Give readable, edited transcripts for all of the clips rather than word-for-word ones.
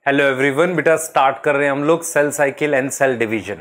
Hello everyone, बेटा start कर रहे हैं हम लोग cell cycle and cell division.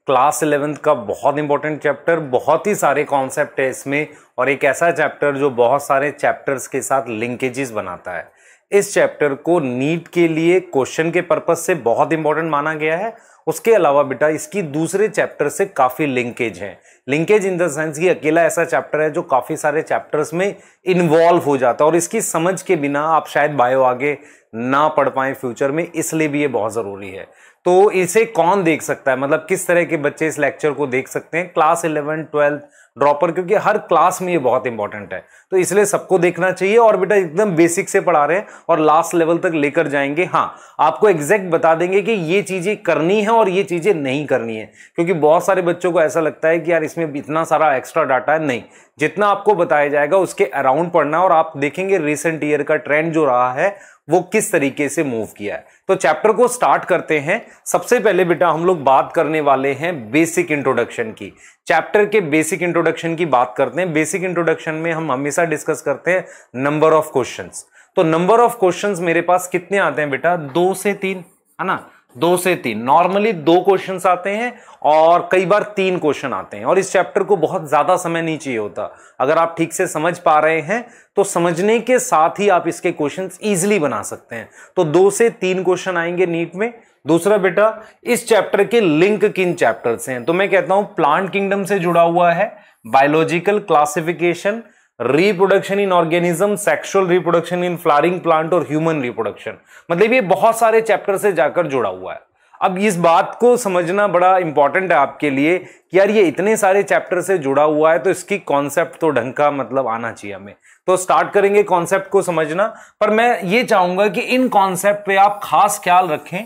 Class 11th का बहुत इंपॉर्टेंट चैप्टर, बहुत ही सारे कॉन्सेप्ट है इसमें और एक ऐसा चैप्टर जो बहुत सारे चैप्टर्स के साथ लिंकेजेस बनाता है। इस चैप्टर को नीट के लिए क्वेश्चन के पर्पज से बहुत इंपॉर्टेंट माना गया है। उसके अलावा बेटा इसकी दूसरे चैप्टर से काफी लिंकेज है। लिंकेज इन द सेंस कि अकेला ऐसा चैप्टर है जो काफी सारे चैप्टर्स में इन्वॉल्व हो जाता है और इसकी समझ के बिना आप शायद बायो आगे ना पढ़ पाए फ्यूचर में, इसलिए भी ये बहुत जरूरी है। तो इसे कौन देख सकता है, मतलब किस तरह के बच्चे इस लेक्चर को देख सकते हैं? क्लास 11, 12 ड्रॉपर, क्योंकि हर क्लास में ये बहुत इंपॉर्टेंट है, तो इसलिए सबको देखना चाहिए। और बेटा एकदम बेसिक से पढ़ा रहे हैं और लास्ट लेवल तक लेकर जाएंगे। हाँ, आपको एग्जैक्ट बता देंगे कि ये चीजें करनी है और ये चीजें नहीं करनी है, क्योंकि बहुत सारे बच्चों को ऐसा लगता है कि यार इसमें इतना सारा एक्स्ट्रा डाटा है। नहीं, जितना आपको बताया जाएगा उसके अराउंड पढ़ना है और आप देखेंगे रिसेंट ईयर का ट्रेंड जो रहा है वो किस तरीके से मूव किया है। तो चैप्टर को स्टार्ट करते हैं। सबसे पहले बेटा हम लोग बात करने वाले हैं बेसिक इंट्रोडक्शन की। चैप्टर के बेसिक इंट्रोडक्शन की बात करते हैं। बेसिक इंट्रोडक्शन में हम हमेशा डिस्कस करते हैं नंबर ऑफ क्वेश्चंस। तो नंबर ऑफ क्वेश्चंस मेरे पास कितने आते हैं बेटा? 2 से 3, है ना? 2 से 3 नॉर्मली 2 क्वेश्चंस आते हैं और कई बार 3 क्वेश्चन आते हैं। और इस चैप्टर को बहुत ज्यादा समय नहीं चाहिए होता। अगर आप ठीक से समझ पा रहे हैं तो समझने के साथ ही आप इसके क्वेश्चंस इजीली बना सकते हैं। तो 2 से 3 क्वेश्चन आएंगे नीट में। दूसरा बेटा, इस चैप्टर के लिंक किन चैप्टर से हैं? तो मैं कहता हूं प्लांट किंगडम से जुड़ा हुआ है, biological classification, reproduction in organism, sexual reproduction in flowering plant और ह्यूमन रिप्रोडक्शन। मतलब ये बहुत सारे चैप्टर से जाकर जुड़ा हुआ है। अब इस बात को समझना बड़ा इंपॉर्टेंट है आपके लिए कि यार ये इतने सारे चैप्टर से जुड़ा हुआ है तो इसकी कॉन्सेप्ट तो ढंग का मतलब आना चाहिए हमें। तो स्टार्ट करेंगे कॉन्सेप्ट को समझना, पर मैं ये चाहूंगा कि इन कॉन्सेप्ट पे आप खास ख्याल रखें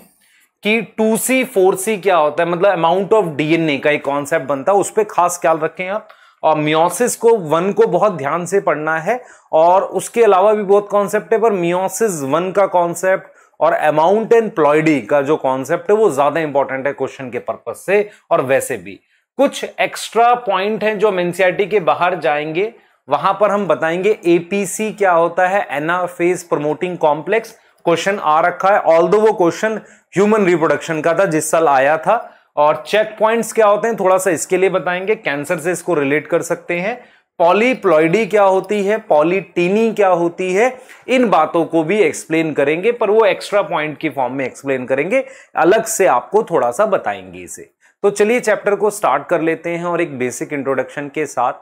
कि 2C 4C क्या होता है, मतलब अमाउंट ऑफ डीएनए का एक कॉन्सेप्ट बनता है, उस पर खास ख्याल रखें आप। और मियोसिस को 1 को बहुत ध्यान से पढ़ना है और उसके अलावा भी बहुत कॉन्सेप्ट है, पर मियोसिस 1 का कॉन्सेप्ट और अमाउंट एंड प्लॉइडी का जो कॉन्सेप्ट है वो ज्यादा इंपॉर्टेंट है क्वेश्चन के पर्पज से। और वैसे भी कुछ एक्स्ट्रा पॉइंट हैं जो हम एनसीईआरटी के बाहर जाएंगे, वहां पर हम बताएंगे एपीसी क्या होता है, एनाफेज प्रमोटिंग कॉम्प्लेक्स। क्वेश्चन आ रखा है, ऑल्दो वो क्वेश्चन ह्यूमन रिप्रोडक्शन का था जिस साल आया था। और चेक पॉइंट्स क्या होते हैं थोड़ा सा इसके लिए बताएंगे, कैंसर से इसको रिलेट कर सकते हैं। पॉलीप्लॉइडी क्या होती है, पॉलीटीनी क्या होती है, इन बातों को भी एक्सप्लेन करेंगे, पर वो एक्स्ट्रा पॉइंट की फॉर्म में एक्सप्लेन करेंगे, अलग से आपको थोड़ा सा बताएंगे इसे। तो चलिए चैप्टर को स्टार्ट कर लेते हैं और एक बेसिक इंट्रोडक्शन के साथ।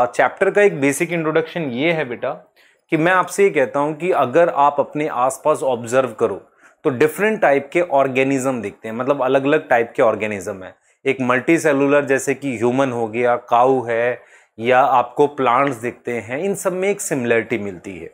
चैप्टर का एक बेसिक इंट्रोडक्शन ये है बेटा कि मैं आपसे ये कहता हूं कि अगर आप अपने आसपास ऑब्जर्व करो तो डिफरेंट टाइप के ऑर्गेनिज्म दिखते हैं, मतलब अलग अलग टाइप के ऑर्गेनिज्म है। एक मल्टी सेलुलर जैसे कि ह्यूमन हो गया, काऊ है, या आपको प्लांट्स दिखते हैं, इन सब में एक सिमिलरिटी मिलती है।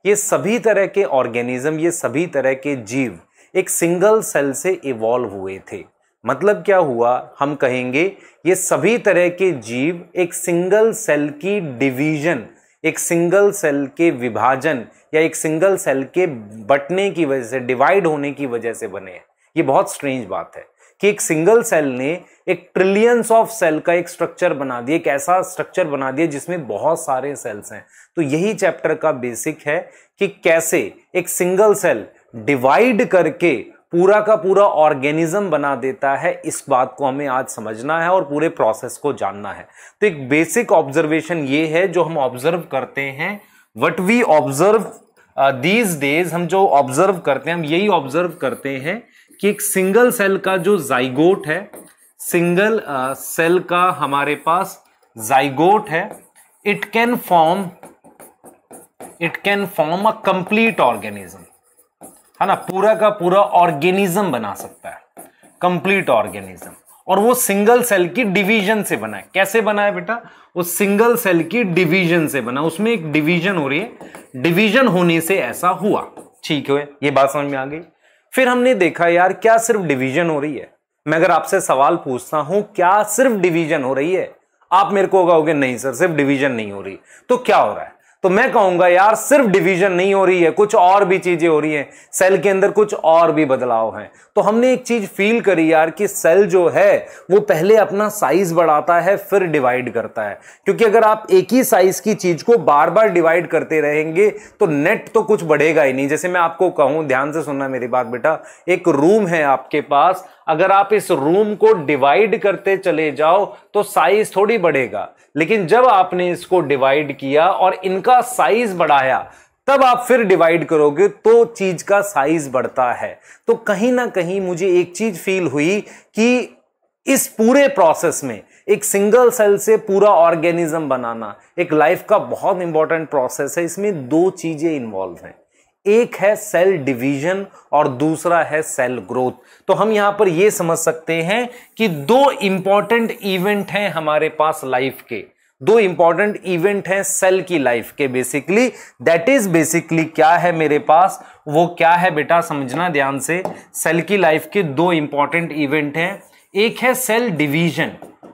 ये सभी तरह के ऑर्गेनिज्म, ये सभी तरह के जीव एक सिंगल सेल से इवॉल्व हुए थे। मतलब क्या हुआ, हम कहेंगे ये सभी तरह के जीव एक सिंगल सेल की डिवीजन, एक सिंगल सेल के विभाजन या एक सिंगल सेल के बंटने की वजह से, डिवाइड होने की वजह से बने हैं। ये बहुत स्ट्रेंज बात है कि एक सिंगल सेल ने एक ट्रिलियंस ऑफ सेल का एक स्ट्रक्चर बना दिया, एक ऐसा स्ट्रक्चर बना दिया जिसमें बहुत सारे सेल्स हैं। तो यही चैप्टर का बेसिक है कि कैसे एक सिंगल सेल डिवाइड करके पूरा का पूरा ऑर्गेनिज्म बना देता है। इस बात को हमें आज समझना है और पूरे प्रोसेस को जानना है। तो एक बेसिक ऑब्जर्वेशन ये है जो हम ऑब्जर्व करते हैं, what we observe these days, हम जो ऑब्जर्व करते हैं हम यही ऑब्जर्व करते हैं कि एक सिंगल सेल का जो जाइगोट है, सिंगल सेल का हमारे पास जाइगोट है, it can form a complete organism, है ना? पूरा का पूरा ऑर्गेनिज्म बना सकता है, कंप्लीट ऑर्गेनिज्म। और वो सिंगल सेल की डिवीजन से बना है। कैसे बना है बेटा? उस सिंगल सेल की डिवीजन से बना, उसमें एक डिवीजन हो रही है, डिवीजन होने से ऐसा हुआ। ठीक है, ये बात समझ में आ गई। फिर हमने देखा यार क्या सिर्फ डिवीजन हो रही है? मैं अगर आपसे सवाल पूछता हूं क्या सिर्फ डिवीजन हो रही है, आप मेरे को कहोगे नहीं सर सिर्फ डिवीजन नहीं हो रही। तो क्या हो रहा है? तो मैं कहूंगा यार सिर्फ डिवीजन नहीं हो रही है, कुछ और भी चीजें हो रही हैं, सेल के अंदर कुछ और भी बदलाव हैं। तो हमने एक चीज फील करी यार कि सेल जो है वो पहले अपना साइज बढ़ाता है फिर डिवाइड करता है, क्योंकि अगर आप एक ही साइज की चीज को बार बार डिवाइड करते रहेंगे तो नेट तो कुछ बढ़ेगा ही नहीं। जैसे मैं आपको कहूं, ध्यान से सुनना मेरी बात बेटा, एक रूम है आपके पास, अगर आप इस रूम को डिवाइड करते चले जाओ तो साइज थोड़ी बढ़ेगा, लेकिन जब आपने इसको डिवाइड किया और इनका साइज बढ़ाया तब आप फिर डिवाइड करोगे तो चीज का साइज बढ़ता है। तो कहीं ना कहीं मुझे एक चीज फील हुई कि इस पूरे प्रोसेस में एक सिंगल सेल से पूरा ऑर्गेनिज्म बनाना एक लाइफ का बहुत इंपॉर्टेंट प्रोसेस है। इसमें दो चीजें इन्वॉल्व हैं, एक है सेल डिवीजन और दूसरा है सेल ग्रोथ। तो हम यहां पर यह समझ सकते हैं कि दो इंपॉर्टेंट इवेंट हैं हमारे पास लाइफ के, दो इंपॉर्टेंट इवेंट हैं सेल की लाइफ के। बेसिकली दैट इज बेसिकली क्या है मेरे पास, वो क्या है बेटा समझना ध्यान से। सेल की लाइफ के दो इंपॉर्टेंट इवेंट हैं, एक है सेल डिवीजन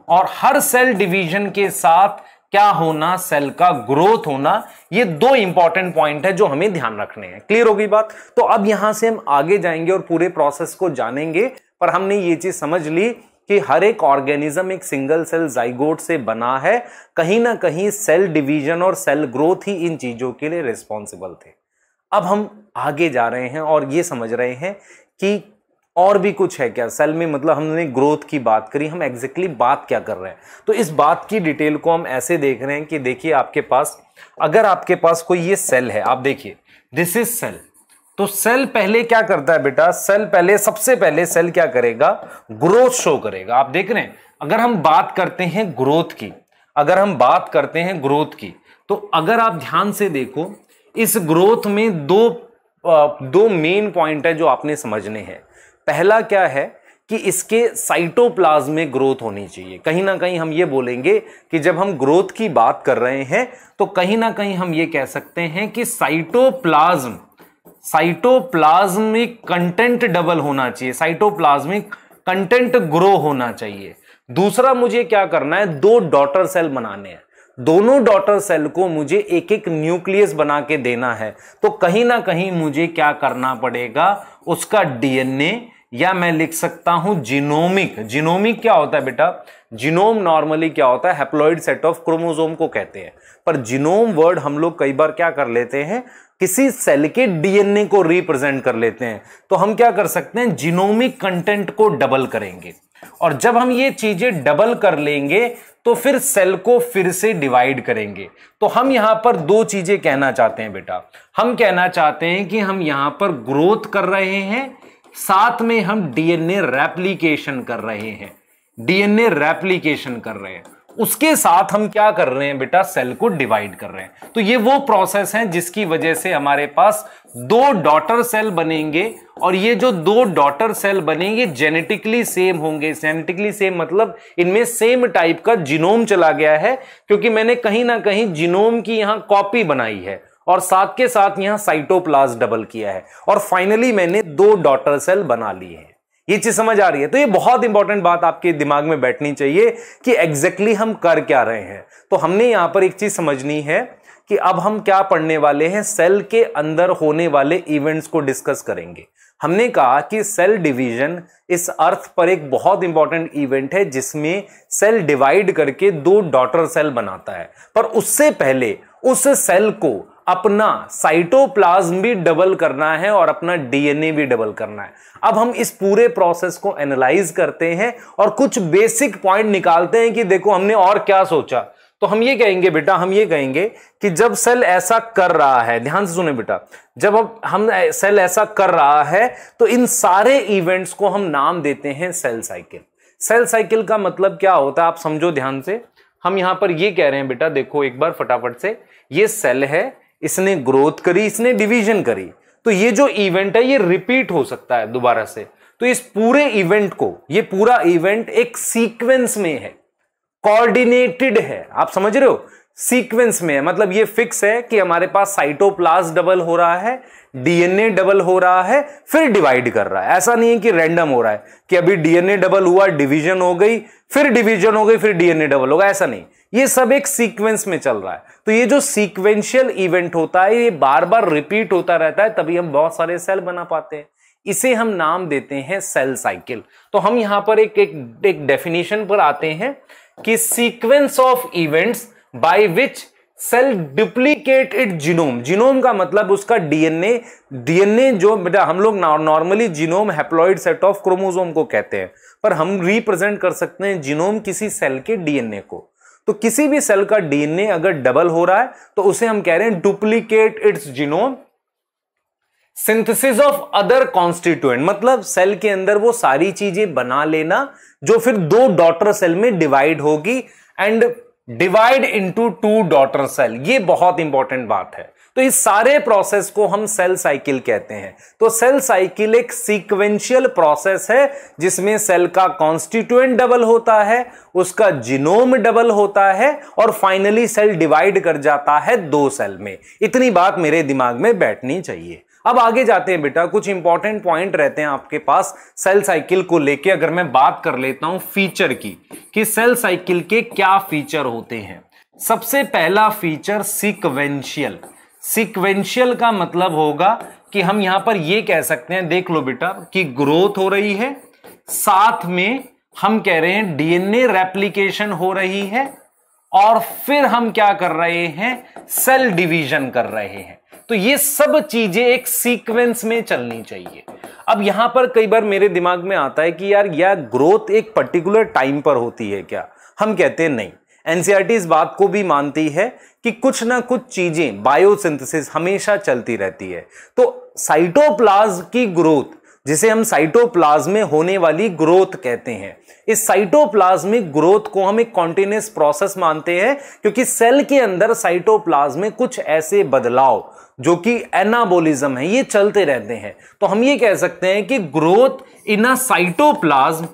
और हर सेल डिवीजन के साथ क्या होना, सेल का ग्रोथ होना। ये दो इंपॉर्टेंट पॉइंट है जो हमें ध्यान रखने हैं। क्लियर होगी बात? तो अब यहां से हम आगे जाएंगे और पूरे प्रोसेस को जानेंगे, पर हमने ये चीज समझ ली कि हर एक ऑर्गेनिज्म एक सिंगल सेल जाइगोट से बना है। कहीं ना कहीं सेल डिवीजन और सेल ग्रोथ ही इन चीजों के लिए रिस्पॉन्सिबल थे। अब हम आगे जा रहे हैं और ये समझ रहे हैं कि और भी कुछ है क्या सेल में, मतलब हमने ग्रोथ की बात करी, हम एग्जैक्टली बात क्या कर रहे हैं। तो इस बात की डिटेल को हम ऐसे देख रहे हैं कि देखिए आपके पास, अगर आपके पास कोई ये सेल है, आप देखिए दिस इज सेल, तो सेल पहले क्या करता है बेटा, सेल पहले सबसे पहले सेल क्या करेगा, ग्रोथ शो करेगा। आप देख रहे हैं, अगर हम बात करते हैं ग्रोथ की, अगर हम बात करते हैं ग्रोथ की, तो अगर आप ध्यान से देखो इस ग्रोथ में दो मेन पॉइंट है जो आपने समझने हैं। पहला क्या है कि इसके साइटोप्लाज्म में ग्रोथ होनी चाहिए। कहीं ना कहीं हम ये बोलेंगे कि जब हम ग्रोथ की बात कर रहे हैं तो कहीं ना कहीं हम ये कह सकते हैं कि साइटोप्लाज्मिक कंटेंट डबल होना चाहिए, साइटोप्लाज्मिक कंटेंट ग्रो होना चाहिए। दूसरा मुझे क्या करना है, दो डॉटर सेल बनाने हैं, दोनों डॉटर सेल को मुझे एक एक न्यूक्लियस बना के देना है। तो कहीं ना कहीं मुझे क्या करना पड़ेगा, उसका डीएनए, या मैं लिख सकता हूं जीनोमिक। जीनोमिक क्या होता है बेटा, जीनोम नॉर्मली क्या होता है, हैप्लॉइड सेट ऑफ क्रोमोसोम को कहते हैं, पर जीनोम वर्ड हम लोग कई बार क्या कर लेते हैं, किसी सेल के डीएनए को रिप्रेजेंट कर लेते हैं। तो हम क्या कर सकते हैं, जीनोमिक कंटेंट को डबल करेंगे, और जब हम ये चीजें डबल कर लेंगे तो फिर सेल को फिर से डिवाइड करेंगे। तो हम यहां पर दो चीजें कहना चाहते हैं बेटा, हम कहना चाहते हैं कि हम यहां पर ग्रोथ कर रहे हैं, साथ में हम डीएनए रेप्लिकेशन कर रहे हैं, डीएनए रेप्लिकेशन कर रहे हैं, उसके साथ हम क्या कर रहे हैं बेटा, सेल को डिवाइड कर रहे हैं। तो ये वो प्रोसेस है जिसकी वजह से हमारे पास दो डॉटर सेल बनेंगे, और ये जो दो डॉटर सेल बनेंगे जेनेटिकली सेम होंगे। जेनेटिकली सेम मतलब इनमें सेम टाइप का जीनोम चला गया है, क्योंकि मैंने कहीं ना कहीं जीनोम की यहां कॉपी बनाई है और साथ के साथ यहां साइटोप्लाज्म डबल किया है, और फाइनली मैंने दो डॉटर सेल बना ली है। ये चीज समझ आ रही है? तो ये बहुत इंपॉर्टेंट बात आपके दिमाग में बैठनी चाहिए कि एग्जैक्टली हम कर क्या रहे हैं। तो हमने यहां पर एक चीज समझनी है कि अब हम क्या पढ़ने वाले हैं, सेल के अंदर होने वाले इवेंट्स को डिस्कस करेंगे। हमने कहा कि सेल डिवीजन इस अर्थ पर एक बहुत इंपॉर्टेंट इवेंट है जिसमें सेल डिवाइड करके दो डॉटर सेल बनाता है, पर उससे पहले उस सेल को अपना साइटोप्लाज्म भी डबल करना है और अपना डीएनए भी डबल करना है। अब हम इस पूरे प्रोसेस को एनालाइज करते हैं और कुछ बेसिक पॉइंट निकालते हैं कि देखो हमने और क्या सोचा। तो हम ये कहेंगे बेटा, हम ये कहेंगे कि जब सेल ऐसा कर रहा है, ध्यान से सुने बेटा, जब हम सेल ऐसा कर रहा है तो इन सारे इवेंट्स को हम नाम देते हैं सेल साइकिल। सेल साइकिल का मतलब क्या होता है आप समझो ध्यान से। हम यहां पर ये कह रहे हैं बेटा, देखो एक बार फटाफट से, ये सेल है, इसने ग्रोथ करी, इसने डिवीजन करी, तो ये जो इवेंट है ये रिपीट हो सकता है दोबारा से। तो इस पूरे इवेंट को, ये पूरा इवेंट एक सीक्वेंस में है, कोऑर्डिनेटेड है, आप समझ रहे हो, सीक्वेंस में है, मतलब ये फिक्स है कि हमारे पास साइटोप्लाज्म डबल हो रहा है, डीएनए डबल हो रहा है, फिर डिवाइड कर रहा है। ऐसा नहीं है कि रैंडम हो रहा है कि अभी डीएनए डबल हुआ, डिवीजन हो गई, फिर डिवीजन हो गई, फिर डीएनए डबल होगा, ऐसा नहीं। ये सब एक सीक्वेंस में चल रहा है। तो ये जो सीक्वेंशियल इवेंट होता है ये बार बार रिपीट होता रहता है, तभी हम बहुत सारे सेल बना पाते हैं। इसे हम नाम देते हैं सेल साइकिल। तो हम यहां पर एक डेफिनेशन पर आते हैं कि sequence of events by which cell duplicate it genome. Genome का मतलब उसका डीएनए। डीएनए जो बेटा हम लोग normally genome haploid set of chromosome को कहते हैं, पर हम रिप्रेजेंट कर सकते हैं जीनोम किसी सेल के डीएनए को। तो किसी भी सेल का डीएनए अगर डबल हो रहा है तो उसे हम कह रहे हैं duplicate it's genome. Synthesis of other constituent, मतलब सेल के अंदर वो सारी चीजें बना लेना जो फिर दो डॉटर सेल में डिवाइड होगी and divide into two daughter cell. ये बहुत इंपॉर्टेंट बात है। तो इस सारे प्रोसेस को हम सेल साइकिल कहते हैं। तो सेल साइकिल एक सीक्वेंशियल प्रोसेस है जिसमें सेल का कॉन्स्टिट्यूएंट डबल होता है, उसका जीनोम डबल होता है और फाइनली सेल डिवाइड कर जाता है दो सेल में। इतनी बात मेरे दिमाग में बैठनी चाहिए। अब आगे जाते हैं बेटा, कुछ इंपॉर्टेंट पॉइंट रहते हैं आपके पास सेल साइकिल को लेके। अगर मैं बात कर लेता हूं फीचर की कि सेल साइकिल के क्या फीचर होते हैं। सबसे पहला फीचर सीक्वेंशियल। सीक्वेंशियल का मतलब होगा कि हम यहां पर यह कह सकते हैं, देख लो बेटा, कि ग्रोथ हो रही है, साथ में हम कह रहे हैं डीएनए रेप्लिकेशन हो रही है और फिर हम क्या कर रहे हैं, सेल डिवीजन कर रहे हैं। तो ये सब चीजें एक सीक्वेंस में चलनी चाहिए। अब यहां पर कई बार मेरे दिमाग में आता है कि यार ग्रोथ एक पर्टिकुलर टाइम पर होती है क्या? हम कहते हैं नहीं। एनसीईआरटी इस बात को भी मानती है कि कुछ ना कुछ चीजें बायोसिंथेसिस हमेशा चलती रहती है। तो साइटोप्लाज्म की ग्रोथ, जिसे हम साइटोप्लाज्म में होने वाली ग्रोथ कहते हैं, इस साइटोप्लाज्मिक ग्रोथ को हम एक कॉन्टिन्यूअस प्रोसेस मानते हैं, क्योंकि सेल के अंदर साइटोप्लाज्म में कुछ ऐसे बदलाव जो कि एनाबोलिज्म है ये चलते रहते हैं। तो हम ये कह सकते हैं कि growth in a cytoplasm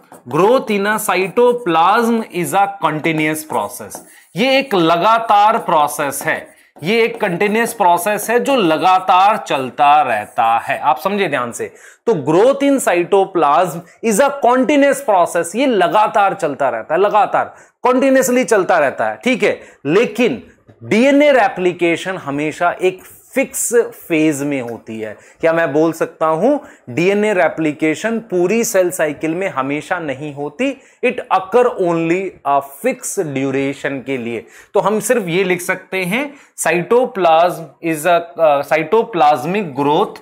is a continuous process. ये एक लगातार प्रोसेस है, ये एक कंटिन्यूअस प्रोसेस है जो लगातार चलता रहता है। आप समझे ध्यान से। तो growth in cytoplasm is a continuous process, ये लगातार चलता रहता है, लगातार कॉन्टिन्यूअसली चलता रहता है, ठीक है। लेकिन डीएनए रेप्लिकेशन हमेशा एक फिक्स फेज में होती है। क्या मैं बोल सकता हूं डीएनए रेप्लिकेशन पूरी सेल साइकिल में हमेशा नहीं होती, it occur only a fix duration के लिए। तो हम सिर्फ ये लिख सकते हैं cytoplasm is a cytoplasmic growth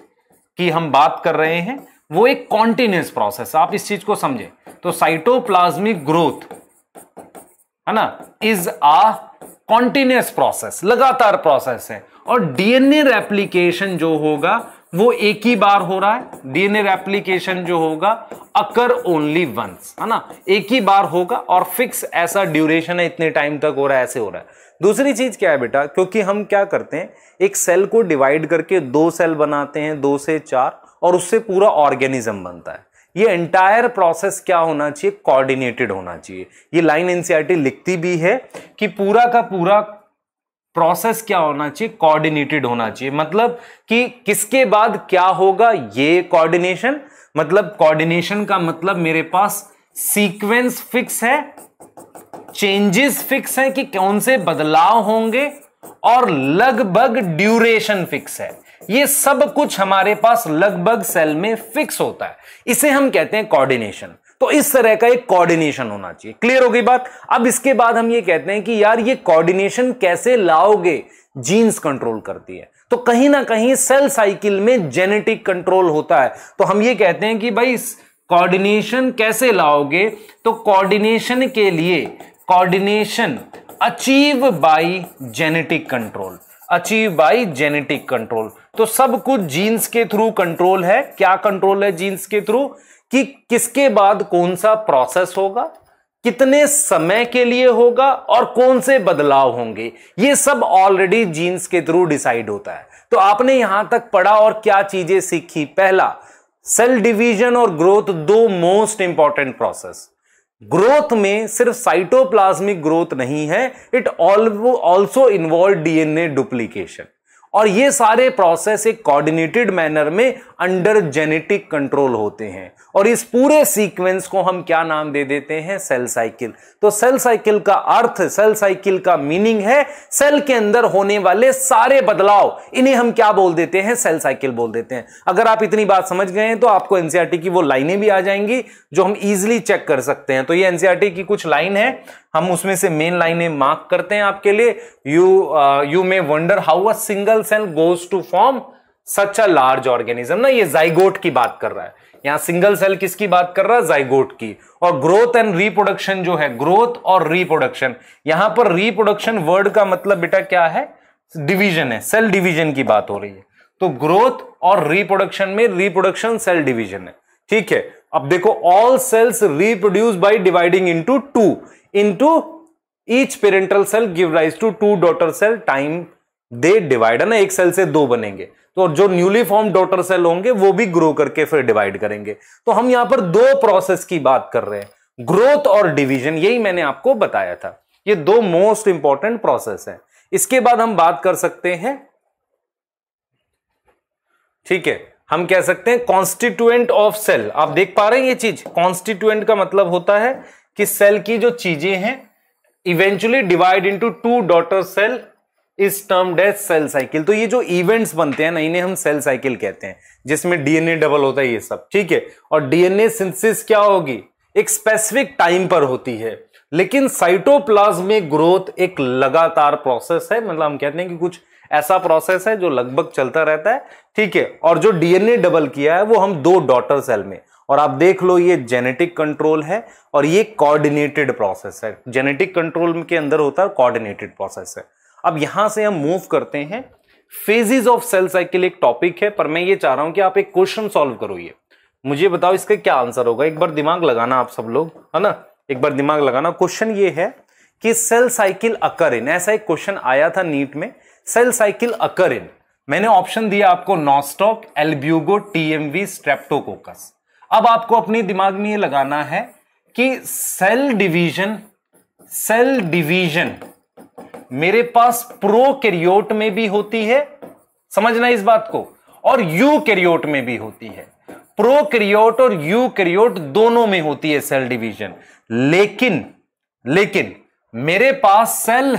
की हम बात कर रहे हैं, वो एक कॉन्टिन्यूअस प्रोसेस। आप इस चीज को समझे। तो साइटोप्लाज्मिक ग्रोथ है ना, इज अ कॉन्टिन्यूअस प्रोसेस, लगातार प्रोसेस है। और डीएनए रेप्लिकेशन जो होगा वो एक ही बार हो रहा है। डीएनए रेप्लिकेशन जो होगा अकर ओनली वंस, है ना, एक ही बार होगा और फिक्स ऐसा ड्यूरेशन है, इतने टाइम तक हो रहा है, ऐसे हो रहा है। दूसरी चीज क्या है बेटा, क्योंकि हम क्या करते हैं, एक सेल को डिवाइड करके दो सेल बनाते हैं, 2 से 4, और उससे पूरा ऑर्गेनिज्म बनता है। ये एंटायर प्रोसेस क्या होना चाहिए, कोऑर्डिनेटेड होना चाहिए। ये लाइन एनसीईआरटी लिखती भी है कि पूरा का पूरा प्रोसेस क्या होना चाहिए, कोऑर्डिनेटेड होना चाहिए। मतलब कि किसके बाद क्या होगा, ये कोऑर्डिनेशन। मतलब कोऑर्डिनेशन का मतलब मेरे पास सीक्वेंस फिक्स है, चेंजेस फिक्स है कि कौन से बदलाव होंगे, और लगभग ड्यूरेशन फिक्स है। ये सब कुछ हमारे पास लगभग सेल में फिक्स होता है, इसे हम कहते हैं कोऑर्डिनेशन। तो इस तरह का एक कोऑर्डिनेशन होना चाहिए। क्लियर हो गई बात। अब इसके बाद हम ये कहते हैं कि यार ये कोऑर्डिनेशन कैसे लाओगे, जीन्स कंट्रोल करती है। तो कहीं ना कहीं सेल साइकिल में जेनेटिक कंट्रोल होता है। तो हम ये कहते हैं कि भाई कोऑर्डिनेशन कैसे लाओगे, तो कोऑर्डिनेशन के लिए coordination achieve by genetic control, achieve by genetic control. तो सब कुछ जीन्स के थ्रू कंट्रोल है। क्या कंट्रोल है जीन्स के थ्रू, कि किसके बाद कौन सा प्रोसेस होगा, कितने समय के लिए होगा और कौन से बदलाव होंगे, ये सब ऑलरेडी जीन्स के थ्रू डिसाइड होता है। तो आपने यहां तक पढ़ा और क्या चीजें सीखी। पहला, सेल डिवीजन और ग्रोथ दो मोस्ट इंपॉर्टेंट प्रोसेस। ग्रोथ में सिर्फ साइटोप्लाज्मिक ग्रोथ नहीं है, it also involve DNA duplication, और ये सारे प्रोसेस एक कोऑर्डिनेटेड मैनर में अंडर जेनेटिक कंट्रोल होते हैं, और इस पूरे सीक्वेंस को हम क्या नाम दे देते हैं, सेल साइकिल। तो सेल साइकिल का अर्थ, सेल साइकिल का मीनिंग है सेल के अंदर होने वाले सारे बदलाव, इन्हें हम क्या बोल देते हैं, सेल साइकिल बोल देते हैं। अगर आप इतनी बात समझ गए हैं तो आपको एनसीईआरटी की वो लाइनें भी आ जाएंगी जो हम इजीली चेक कर सकते हैं। तो ये एनसीईआरटी की कुछ लाइन है, हम उसमें से मेन लाइनें मार्क करते हैं आपके लिए। You may wonder how a single cell goes to form such a large organism. ना, ये जाइगोट की बात कर रहा है, यहां सिंगल सेल किसकी बात कर रहा है, जाइगोट की। और ग्रोथ एंड रिप्रोडक्शन जो है, ग्रोथ और रिप्रोडक्शन, यहां पर रिप्रोडक्शन वर्ड का मतलब बेटा क्या है, डिवीजन है, सेल डिवीजन की बात हो रही है। तो ग्रोथ और रिप्रोडक्शन में रिप्रोडक्शन सेल डिवीजन है, ठीक है। अब देखो, all cells reproduce by dividing into two, into each parental cell give rise to two daughter cell time they divide, है ना, एक सेल से दो बनेंगे। तो जो न्यूली फॉर्म डॉटर सेल होंगे वो भी ग्रो करके फिर डिवाइड करेंगे। तो हम यहां पर दो प्रोसेस की बात कर रहे हैं, ग्रोथ और डिवीजन, यही मैंने आपको बताया था। ये दो मोस्ट इंपॉर्टेंट प्रोसेस है। इसके बाद हम बात कर सकते हैं, ठीक है, हम कह सकते हैं कॉन्स्टिट्यूएंट ऑफ सेल। आप देख पा रहे हैं ये चीज, कॉन्स्टिट्यूएंट का मतलब होता है कि सेल की जो चीजें हैं eventually divide into two daughter cell is termed as cell cycle. तो ये जो इवेंट्स बनते हैं ना, इन्हें हम सेल साइकिल कहते हैं, जिसमें डीएनए डबल होता है, ये सब, ठीक है। और डीएनए सिंथेसिस क्या होगी, एक स्पेसिफिक टाइम पर होती है, लेकिन साइटोप्लाज्मिक ग्रोथ एक लगातार प्रोसेस है, मतलब हम कहते हैं कि कुछ ऐसा प्रोसेस है जो लगभग चलता रहता है, ठीक है। और जो डीएनए डबल किया है वो हम दो डॉटर सेल में, और आप देख लो ये जेनेटिक कंट्रोल है और ये कोऑर्डिनेटेड प्रोसेस है। जेनेटिक कंट्रोल के अंदर होता है कोऑर्डिनेटेड प्रोसेस है। अब यहां से हम मूव करते हैं, फेजेस ऑफ सेल साइकिल एक टॉपिक है, पर मैं ये चाह रहा हूं कि आप एक क्वेश्चन सॉल्व करो। ये मुझे बताओ इसका क्या आंसर होगा, एक बार दिमाग लगाना आप सब लोग, है ना, एक बार दिमाग लगाना। क्वेश्चन ये है कि सेल साइकिल अकर इन, ऐसा एक क्वेश्चन आया था नीट में, सेल साइकिल अकर इन। मैंने ऑप्शन दिया आपको नॉस्टॉक, एल्ब्यूगो, टीएमवी, स्ट्रेप्टोकोकस। अब आपको अपने दिमाग में ये लगाना है कि सेल डिवीजन मेरे पास प्रोकैरियोट में भी होती है, समझना इस बात को, और यूकैरियोट में भी होती है। प्रोकैरियोट और यूकैरियोट दोनों में होती है सेल डिवीजन, लेकिन मेरे पास सेल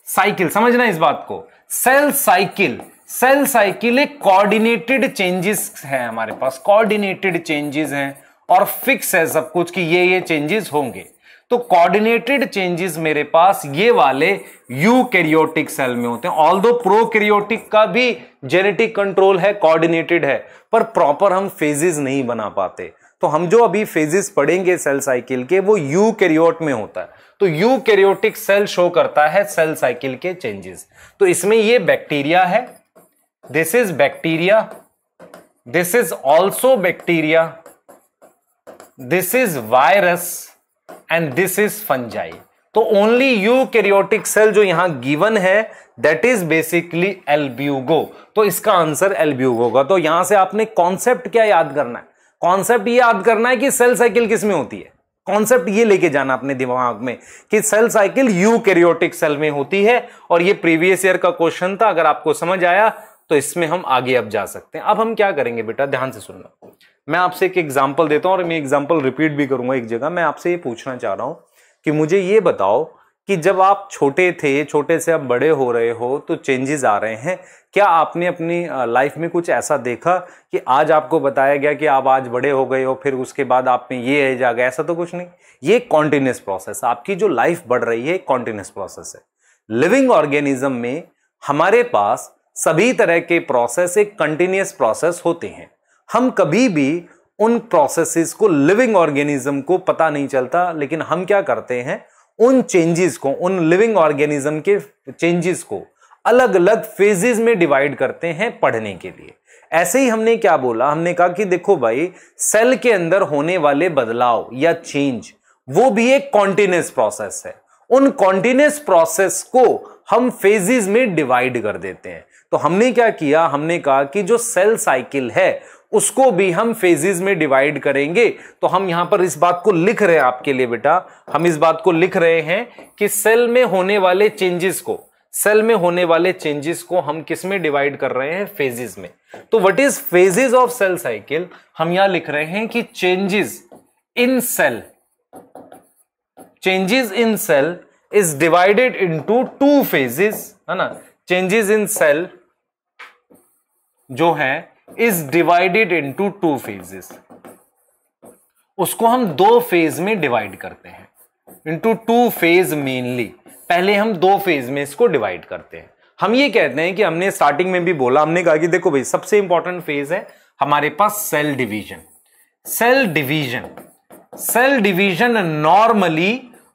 साइकिल, समझना इस बात को, सेल साइकिल एक कोऑर्डिनेटेड चेंजेस है, हमारे पास कोऑर्डिनेटेड चेंजेस हैं और फिक्स है सब कुछ कि ये चेंजेस होंगे। तो कोऑर्डिनेटेड चेंजेस मेरे पास ये वाले यूकैरियोटिक सेल में होते हैं। ऑल्दो प्रोकैरियोटिक का भी जेनेटिक कंट्रोल है, कोऑर्डिनेटेड है, पर प्रॉपर हम फेजेस नहीं बना पाते। तो हम जो अभी फेजेस पढ़ेंगे सेल साइकिल के, वो यूकैरियोट में होता है। तो यूकैरियोटिक सेल शो करता है सेल साइकिल के चेंजेस। तो इसमें ये बैक्टीरिया है, this is bacteria, this is also bacteria, this is virus and this is fungi. तो ओनली यूकैरियोटिक सेल जो यहां गिवन है दैट इज बेसिकली एल्ब्यूगो। तो इसका आंसर एल्ब्यूगो होगा। तो यहां से आपने कॉन्सेप्ट क्या याद करना है, कॉन्सेप्ट ये याद करना है कि सेल साइकिल किस में होती है। कॉन्सेप्ट ये लेके जाना अपने दिमाग में कि सेल साइकिल यूकैरियोटिक सेल में होती है, और ये प्रीवियस ईयर का क्वेश्चन था। अगर आपको समझ आया तो इसमें हम आगे अब जा सकते हैं। अब हम क्या करेंगे बेटा, ध्यान से सुनना, मैं आपसे एक एग्जांपल देता हूं और मैं एग्जांपल रिपीट भी करूंगा एक जगह। मैं आपसे ये पूछना चाह रहा हूं कि मुझे ये बताओ कि जब आप छोटे थे, छोटे से आप बड़े हो रहे हो, तो चेंजेस आ रहे हैं, क्या आपने अपनी लाइफ में कुछ ऐसा देखा कि आज आपको बताया गया कि आप आज बड़े हो गए हो, फिर उसके बाद आप में ये एज आ गया? ऐसा तो कुछ नहीं। ये कॉन्टिन्यूस प्रोसेस, आपकी जो लाइफ बढ़ रही है कॉन्टिन्यूस प्रोसेस है। लिविंग ऑर्गेनिज्म में हमारे पास सभी तरह के प्रोसेस एक कंटिन्यूस प्रोसेस होते हैं। हम कभी भी उन प्रोसेसेस को, लिविंग ऑर्गेनिज्म को पता नहीं चलता, लेकिन हम क्या करते हैं, उन चेंजेस को, उन लिविंग ऑर्गेनिज्म के चेंजेस को अलग अलग फेजेस में डिवाइड करते हैं पढ़ने के लिए। ऐसे ही हमने क्या बोला, हमने कहा कि देखो भाई, सेल के अंदर होने वाले बदलाव या चेंज वो भी एक कॉन्टिन्यूस प्रोसेस है। उन कॉन्टिन्यूस प्रोसेस को हम फेजेस में डिवाइड कर देते हैं। तो हमने क्या किया, हमने कहा कि जो सेल साइकिल है उसको भी हम फेजेस में डिवाइड करेंगे। तो हम यहां पर इस बात को लिख रहे हैं आपके लिए बेटा, हम इस बात को लिख रहे हैं कि सेल में होने वाले चेंजेस को हम किस में डिवाइड कर रहे हैं, फेजेस में। तो what is phases of cell cycle, हम यहां लिख रहे हैं कि changes in cell is divided into 2 phases, है ना। चेंजेस इन सेल जो है इज डिवाइडेड इनटू 2 फेजेस, उसको हम 2 फेज में डिवाइड करते हैं, इनटू 2 फेज मेनली। पहले हम 2 फेज में इसको डिवाइड करते हैं। हम ये कहते हैं कि हमने स्टार्टिंग में भी बोला, हमने कहा कि देखो भाई सबसे इंपॉर्टेंट फेज है हमारे पास सेल डिवीजन नॉर्मली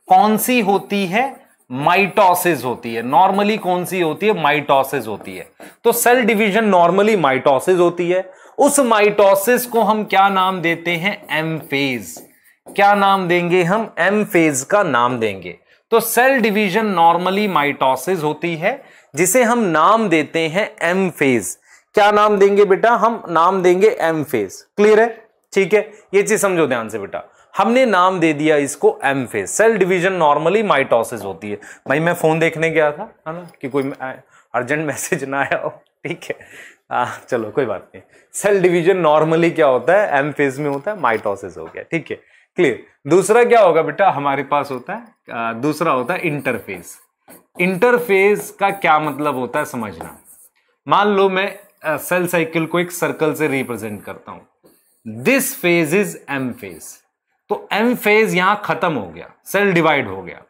कौन सी होती है, माइटोसिस होती है। नॉर्मली कौन सी होती है, माइटोसिस होती है। तो सेल डिवीजन नॉर्मली माइटोसिस होती है। उस माइटोसिस को हम क्या नाम देते हैं, एम फेज। क्या नाम देंगे हम, एम फेज का नाम देंगे। तो सेल डिवीजन नॉर्मली माइटोसिस होती है जिसे हम नाम देते हैं एम फेज। क्या नाम देंगे बेटा, हम नाम देंगे एम फेज। क्लियर है, ठीक है। ये चीज समझो ध्यान से बेटा, हमने नाम दे दिया इसको M phase. Cell division normally mitosis होती है। भाई मैं फोन देखने गया था, है ना, कि कोई अर्जेंट मैसेज ना आया हो, ठीक है। चलो कोई बात नहीं। सेल डिवीजन नॉर्मली क्या होता है, एम फेज में होता है, माइटोसिस हो गया, ठीक है, क्लियर। दूसरा क्या होगा बेटा, हमारे पास होता है दूसरा होता है इंटरफेज। इंटरफेज का क्या मतलब होता है समझना। मान लो मैं सेल साइकिल को एक सर्कल से रिप्रेजेंट करता हूं, this phase is M phase. तो एम फेज यहां खत्म हो गया, सेल डिवाइड हो गया।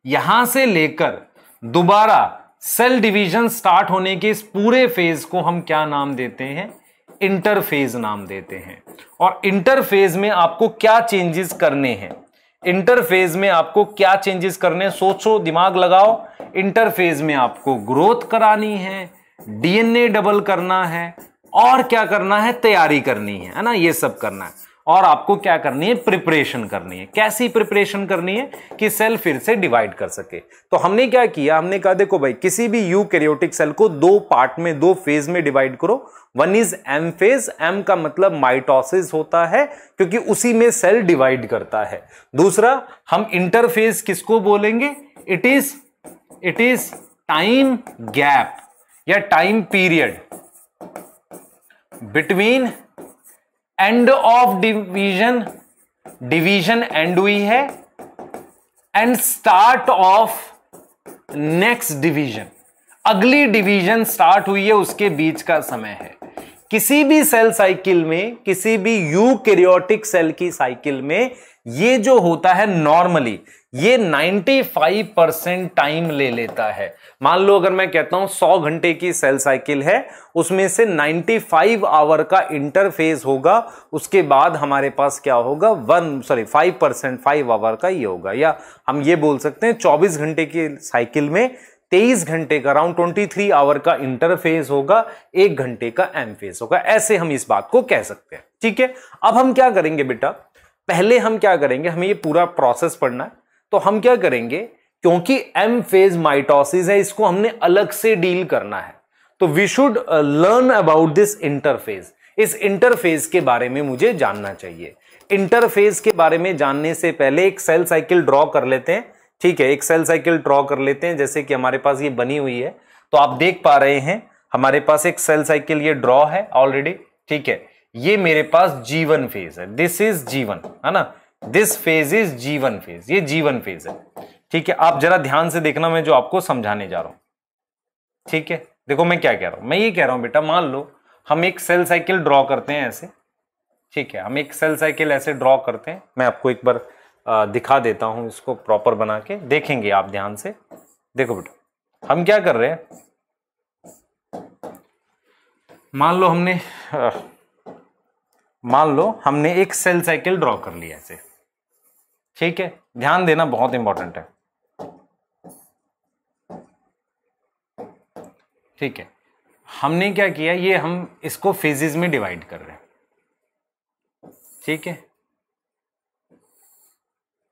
यहां से लेकर दोबारा सेल डिवीजन स्टार्ट होने के इस पूरे फेज को हम क्या नाम देते हैं, इंटरफेज नाम देते हैं। और इंटरफेज में आपको क्या चेंजेस करने हैं, इंटरफेज में आपको क्या चेंजेस करने हैं, सोचो, दिमाग लगाओ। इंटरफेज में आपको ग्रोथ करानी है, डीएनए डबल करना है, और क्या करना है, तैयारी करनी है ना, ये सब करना है। और आपको क्या करनी है, प्रिपरेशन करनी है। कैसी प्रिपरेशन करनी है कि सेल फिर से डिवाइड कर सके। तो हमने क्या किया, हमने कहा देखो भाई किसी भी यूकैरियोटिक सेल को 2 पार्ट में, 2 फेज में डिवाइड करो। One is M phase, M का मतलब माइटोसिस होता है क्योंकि उसी में सेल डिवाइड करता है। दूसरा हम इंटरफेज किसको बोलेंगे, इट इज टाइम गैप या time period between end of division and हुई है, and start of next division, अगली डिवीजन स्टार्ट हुई है, उसके बीच का समय है। किसी भी सेल साइकिल में, किसी भी यूकैरियोटिक सेल की साइकिल में ये जो होता है नॉर्मली ये 95% टाइम ले लेता है। मान लो अगर मैं कहता हूं 100 घंटे की सेल साइकिल है, उसमें से 95 आवर का इंटरफेज होगा, उसके बाद हमारे पास क्या होगा 5 आवर का ये होगा। या हम ये बोल सकते हैं 24 घंटे की साइकिल में 23 घंटे का, अराउंड 23 आवर का इंटरफेज होगा, 1 घंटे का एम फेज होगा। ऐसे हम इस बात को कह सकते हैं, ठीक है। अब हम क्या करेंगे बेटा, पहले हम क्या करेंगे, हमें ये पूरा प्रोसेस पढ़ना है। तो हम क्या करेंगे, क्योंकि एम फेज माइटोसिस है, इसको हमने अलग से डील करना है, तो we should learn about this interphase. इस इंटरफेज के बारे में मुझे जानना चाहिए। इंटरफेज के बारे में जानने से पहले एक सेल साइकिल ड्रॉ कर लेते हैं, ठीक है। एक सेल साइकिल ड्रॉ कर लेते हैं, जैसे कि हमारे पास ये बनी हुई है, तो आप देख पा रहे हैं हमारे पास एक सेल साइकिल ये ड्रॉ है ऑलरेडी, ठीक है। ये मेरे पास G1 फेज है, दिस इज G1, है ना, this phase is G1 phase, ये G1 फेज है, ठीक है। आप जरा ध्यान से देखना, मैं जो आपको समझाने जा रहा हूं, ठीक है। देखो मैं क्या कह रहा हूं, मैं ये कह रहा हूं बेटा, मान लो हम एक सेल साइकिल ड्रॉ करते हैं ऐसे, ठीक है। हम एक सेल साइकिल ऐसे ड्रॉ करते हैं, मैं आपको एक बार दिखा देता हूं, इसको प्रॉपर बना के देखेंगे आप ध्यान से। देखो बेटा हम क्या कर रहे हैं, मान लो हमने एक सेल साइकिल ड्रॉ कर लिया ऐसे, ठीक है। ध्यान देना, बहुत इंपॉर्टेंट है, ठीक है। हमने क्या किया, ये हम इसको फेजेस में डिवाइड कर रहे हैं, ठीक है।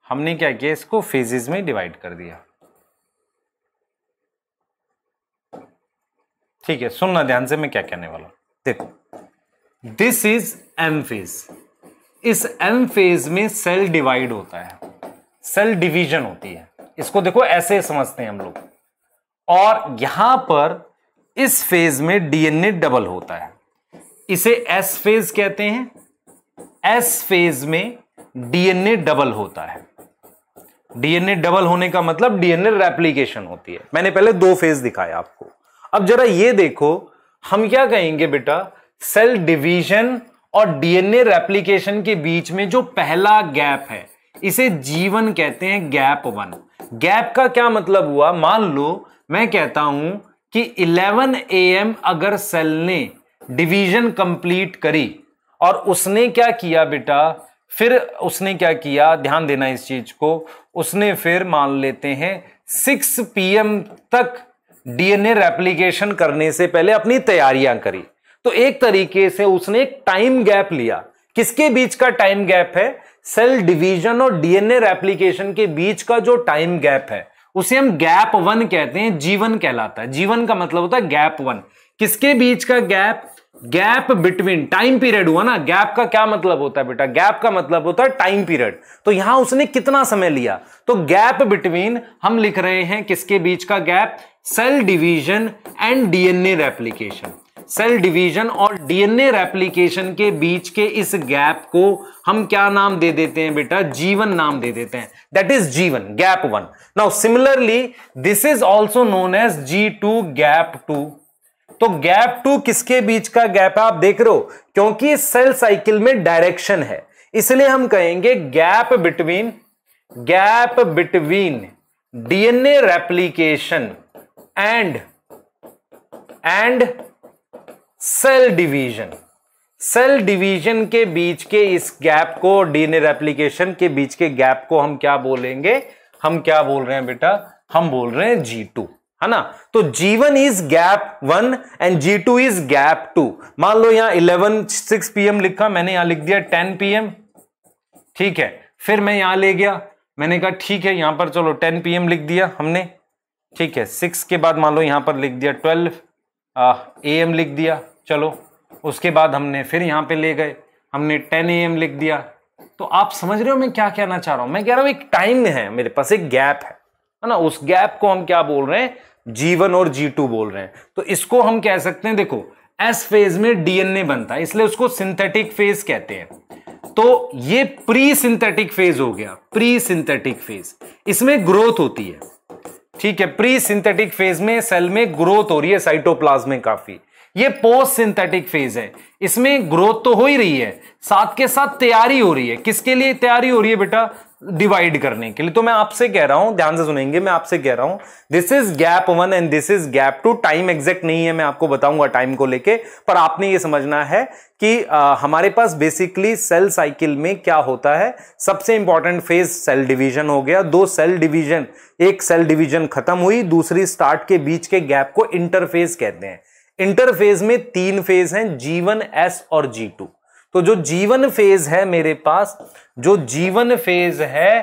हमने क्या किया, इसको फेजेस में डिवाइड कर दिया, ठीक है। सुनना ध्यान से मैं क्या कहने वाला हूं। देखो दिस इज एम फेज। इस एम फेज में सेल डिवाइड होता है, सेल डिवीजन होती है। इसको देखो ऐसे समझते हैं हम लोग। और यहां पर इस फेज में डीएनए डबल होता है, इसे एस फेज कहते हैं। एस फेज में डीएनए डबल होता है। डीएनए डबल होने का मतलब डीएनए रेप्लिकेशन होती है। मैंने पहले 2 फेज दिखाया आपको। अब जरा ये देखो, हम क्या कहेंगे बेटा, सेल डिवीजन और डीएनए रेप्लिकेशन के बीच में जो पहला गैप है इसे G1 कहते हैं, गैप 1। गैप का क्या मतलब हुआ, मान लो मैं कहता हूं कि 11 AM अगर सेल ने डिवीजन कंप्लीट करी और उसने क्या किया बेटा, फिर उसने क्या किया, ध्यान देना इस चीज को, उसने फिर मान लेते हैं 6 PM तक डीएनए रेप्लिकेशन करने से पहले अपनी तैयारियां करी। तो एक तरीके से उसने एक टाइम गैप लिया। किसके बीच का टाइम गैप है, सेल डिवीजन और डीएनए रेप्लिकेशन के बीच का जो टाइम गैप है उसे हम गैप 1 कहते हैं, G1 कहलाता है। G1 का मतलब होता है गैप 1। किसके बीच का gap, gap between, time period हुआ ना। गैप का क्या मतलब होता है बेटा, गैप का मतलब होता है टाइम पीरियड। तो यहां उसने कितना समय लिया, तो गैप बिटवीन हम लिख रहे हैं किसके बीच का gap, cell division and DNA replication. Cell division और डीएनए रेप्लिकेशन के बीच के इस गैप को हम क्या नाम दे देते हैं बेटा, G1 नाम दे देते हैं। That is G1, gap 1। Now similarly this is also known as G2, gap 2। तो गैप 2 किसके बीच का गैप है, आप देख रहे हो, क्योंकि सेल साइकिल में डायरेक्शन है, इसलिए हम कहेंगे gap between DNA replication and cell division. Cell division के बीच के इस गैप को, डीएनए रेप्लिकेशन के बीच के गैप को हम क्या बोलेंगे, हम क्या बोल रहे हैं बेटा, हम बोल रहे हैं G2, है ना। तो G1 is gap 1 and G2 is gap 2। मान लो यहां 6 PM लिखा, मैंने यहां लिख दिया 10 PM, ठीक है। फिर मैं यहां ले गया, मैंने कहा ठीक है, यहां पर चलो 10 PM लिख दिया हमने, ठीक है। 6 के बाद मान लो यहां पर लिख दिया 12 AM लिख दिया, चलो। उसके बाद हमने फिर यहां पे ले गए, हमने 10 AM लिख दिया। तो आप समझ रहे हो मैं क्या कहना चाह रहा हूं, मैं कह रहा हूं एक टाइम है, मेरे पास एक गैप है ना, उस गैप को हम क्या बोल रहे हैं, G1 और G2 बोल रहे हैं। तो इसको हम कह सकते हैं, देखो एस फेज में डीएनए बनता है, इसलिए उसको सिंथेटिक फेज कहते हैं। तो ये प्री सिंथेटिक फेज हो गया, प्री सिंथेटिक फेज, इसमें ग्रोथ होती है, ठीक है। प्री सिंथेटिक फेज में सेल में ग्रोथ हो रही है साइटोप्लाज्म में काफी। ये पोस्ट सिंथेटिक फेज है, इसमें ग्रोथ तो हो ही रही है, साथ के साथ तैयारी हो रही है। किसके लिए तैयारी हो रही है बेटा, डिवाइड करने के लिए। तो मैं आपसे कह रहा हूं, ध्यान से सुनेंगे, मैं आपसे कह रहा हूं this is gap 1 and this is gap 2। Time exact नहीं है, मैं आपको बताऊंगा टाइम को लेके, पर आपने ये समझना है कि हमारे पास बेसिकली सेल साइकिल में क्या होता है। सबसे इंपॉर्टेंट फेज सेल डिवीजन हो गया, 2 सेल डिवीजन, एक सेल डिवीजन खत्म हुई, दूसरी स्टार्ट के बीच के गैप को इंटरफेज कहते हैं। इंटरफेज में 3 फेज हैं, G1, S और G2। तो जो G1 फेज है मेरे पास, जो G1 फेज है